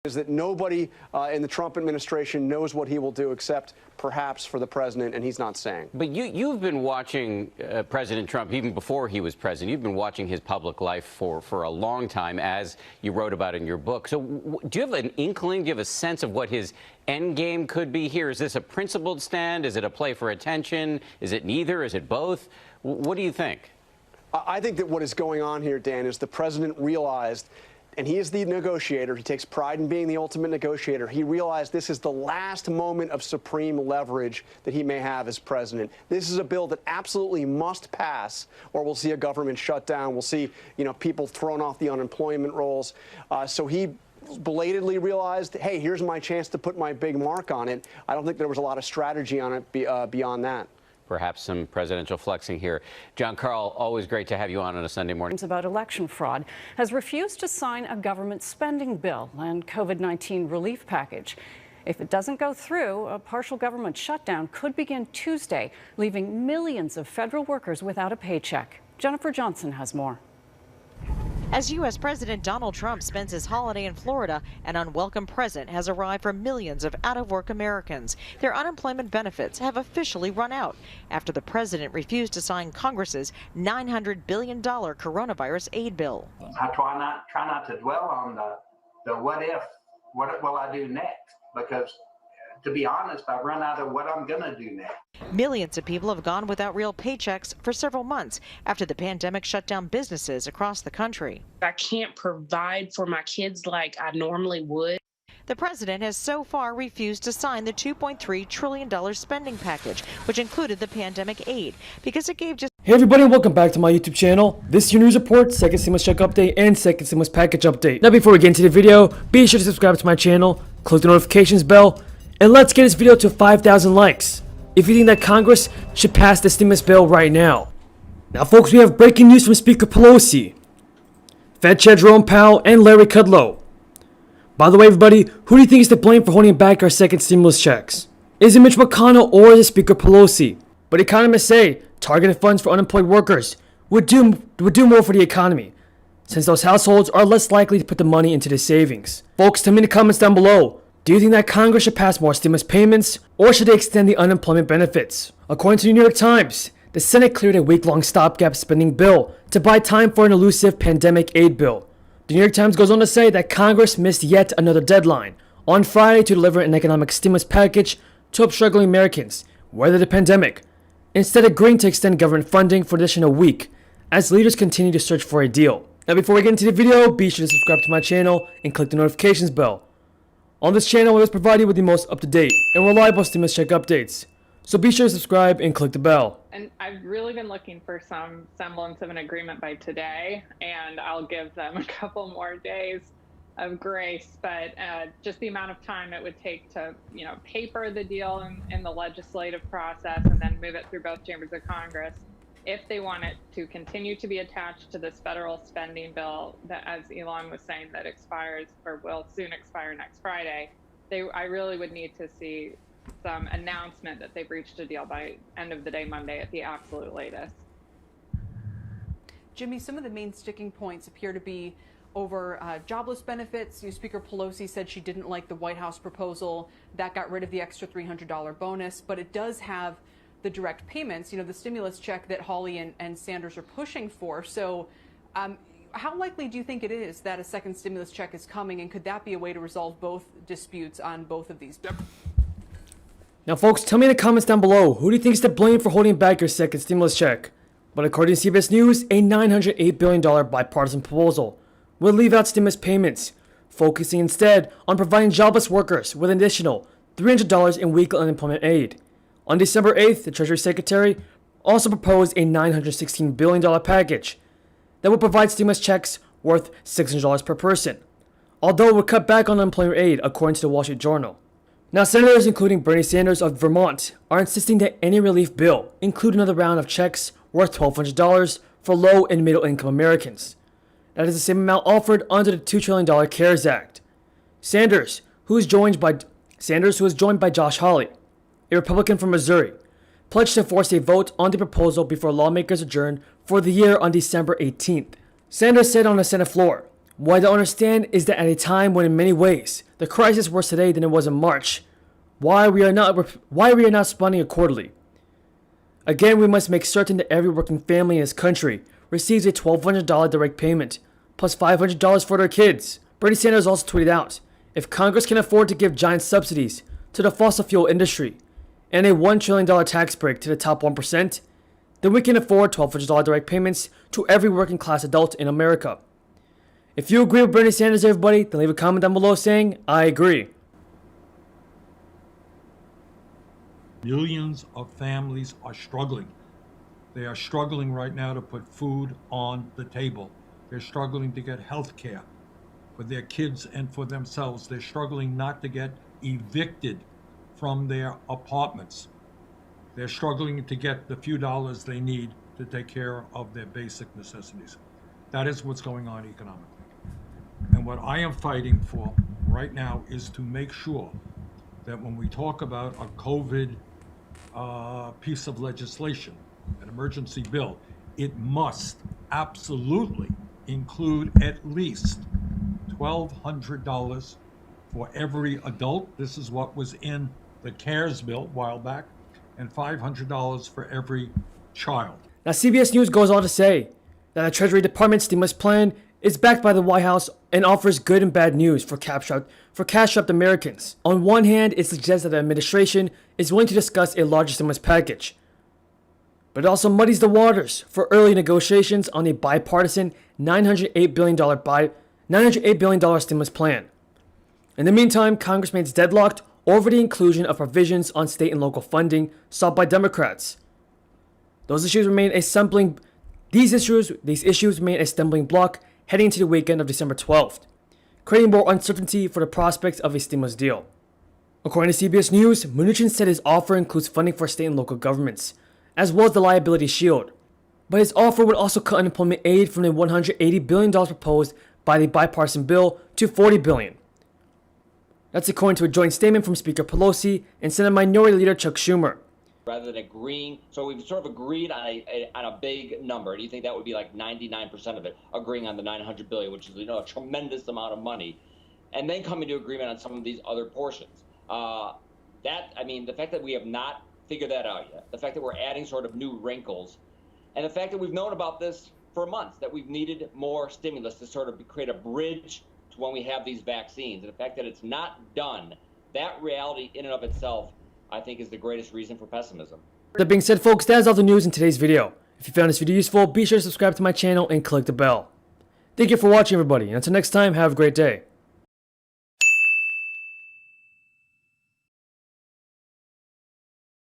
is that nobody in the Trump administration knows what he will do except perhaps for the president, and he's not saying. But you've been watching President Trump even before he was president. You've been watching his public life for a long time, as you wrote about in your book. So do you have an inkling, do you have a sense of what his end game could be here? Is this a principled stand? Is it a play for attention? Is it neither? Is it both? What do you think? I think that what is going on here, Dan, is the president realized, and he is the negotiator. He takes pride in being the ultimate negotiator. He realized this is the last moment of supreme leverage that he may have as president. This is a bill that absolutely must pass, or we'll see a government shutdown. We'll see, people thrown off the unemployment rolls. So he belatedly realized, hey, here's my chance to put my big mark on it. I don't think there was a lot of strategy on it beyond that. Perhaps some presidential flexing here. John Carl, always great to have you on a Sunday morning. About election fraud, has refused to sign a government spending bill and COVID-19 relief package. If it doesn't go through, a partial government shutdown could begin Tuesday, leaving millions of federal workers without a paycheck. Jennifer Johnson has more. As U.S. President Donald Trump spends his holiday in Florida, an unwelcome present has arrived for millions of out-of-work Americans. Their unemployment benefits have officially run out after the president refused to sign Congress's $900 billion coronavirus aid bill. I try not to dwell on the what if, what will I do next? Because to be honest, I've run out of what I'm going to do next. Millions of people have gone without real paychecks for several months after the pandemic shut down businesses across the country. I can't provide for my kids like I normally would. The president has so far refused to sign the $2.3 trillion spending package, which included the pandemic aid, because it gave just... Hey everybody, and welcome back to my YouTube channel. This is your news report, second stimulus check update, and second stimulus package update. Now before we get into the video, be sure to subscribe to my channel, click the notifications bell, and let's get this video to 5,000 likes if you think that Congress should pass the stimulus bill right now. Now folks, we have breaking news from Speaker Pelosi, Fed Chair Jerome Powell, and Larry Kudlow. By the way everybody, who do you think is to blame for holding back our second stimulus checks? Is it Mitch McConnell or is it Speaker Pelosi? But economists say targeted funds for unemployed workers would do more for the economy, since those households are less likely to put the money into their savings. Folks, tell me in the comments down below, do you think that Congress should pass more stimulus payments, or should they extend the unemployment benefits? According to the New York Times, the Senate cleared a week-long stopgap spending bill to buy time for an elusive pandemic aid bill. The New York Times goes on to say that Congress missed yet another deadline on Friday to deliver an economic stimulus package to help struggling Americans weather the pandemic, instead agreeing to extend government funding for an additional week as leaders continue to search for a deal. Now before we get into the video, be sure to subscribe to my channel and click the notifications bell. On this channel, we always provide you with the most up-to-date and reliable stimulus check updates. So be sure to subscribe and click the bell. And I've really been looking for some semblance of an agreement by today, and I'll give them a couple more days of grace. But just the amount of time it would take to, paper the deal in the legislative process and then move it through both chambers of Congress. If they want it to continue to be attached to this federal spending bill that, as Elon was saying, that expires or will soon expire next Friday, I really would need to see some announcement that they've reached a deal by end of the day Monday at the absolute latest. Jimmy, some of the main sticking points appear to be over jobless benefits. Speaker Pelosi said she didn't like the White House proposal that got rid of the extra $300 bonus, but it does have the direct payments, the stimulus check that Hawley and Sanders are pushing for. So how likely do you think it is that a second stimulus check is coming, and could that be a way to resolve both disputes on both of these? Now folks, tell me in the comments down below, who do you think is to blame for holding back your second stimulus check? But according to CBS News, a $908 billion bipartisan proposal will leave out stimulus payments, focusing instead on providing jobless workers with an additional $300 in weekly unemployment aid. On December 8th, the Treasury Secretary also proposed a $916 billion package that would provide stimulus checks worth $600 per person, although it would cut back on unemployment aid, according to the Wall Street Journal. Now, senators, including Bernie Sanders of Vermont, are insisting that any relief bill include another round of checks worth $1,200 for low and middle income Americans. That is the same amount offered under the $2 trillion CARES Act. Sanders, who is joined by Josh Hawley, a Republican from Missouri, pledged to force a vote on the proposal before lawmakers adjourn for the year on December 18th. Sanders said on the Senate floor, What I don't understand is that at a time when in many ways the crisis is worse today than it was in March, why we are not responding accordingly. Again, we must make certain that every working family in this country receives a $1,200 direct payment, plus $500 for their kids. Bernie Sanders also tweeted out, if Congress can afford to give giant subsidies to the fossil fuel industry and a $1 trillion tax break to the top 1%, then we can afford $1,200 direct payments to every working class adult in America. If you agree with Bernie Sanders, everybody, then leave a comment down below saying, I agree. Millions of families are struggling. They are struggling right now to put food on the table. They're struggling to get health care for their kids and for themselves. They're struggling not to get evicted from their apartments. They're struggling to get the few dollars they need to take care of their basic necessities. That is what's going on economically. And what I am fighting for right now is to make sure that when we talk about a COVID piece of legislation, an emergency bill, it must absolutely include at least $1,200 for every adult. This is what was in the CARES bill a while back, and $500 for every child. Now, CBS News goes on to say that the Treasury Department stimulus plan is backed by the White House and offers good and bad news for cash-strapped Americans. On one hand, it suggests that the administration is willing to discuss a larger stimulus package, but it also muddies the waters for early negotiations on a bipartisan $908 billion stimulus plan. In the meantime, Congress remains deadlocked over the inclusion of provisions on state and local funding sought by Democrats. These issues remain a stumbling block heading into the weekend of December 12th, creating more uncertainty for the prospects of a stimulus deal. According to CBS News, Mnuchin said his offer includes funding for state and local governments, as well as the liability shield. But his offer would also cut unemployment aid from the $180 billion proposed by the bipartisan bill to $40 billion. That's according to a joint statement from Speaker Pelosi and Senate Minority Leader Chuck Schumer. Rather than agreeing, so we've sort of agreed on a big number. And you think that would be like 99% of it, agreeing on the $900 billion, which is a tremendous amount of money, and then coming to agreement on some of these other portions. The fact that we have not figured that out yet, the fact that we're adding sort of new wrinkles, and the fact that we've known about this for months, that we've needed more stimulus to sort of create a bridge to when we have these vaccines, and the fact that it's not done, that reality in and of itself, I think, is the greatest reason for pessimism. That being said, folks, that is all the news in today's video. If you found this video useful, be sure to subscribe to my channel and click the bell. Thank you for watching, everybody, and until next time, have a great day.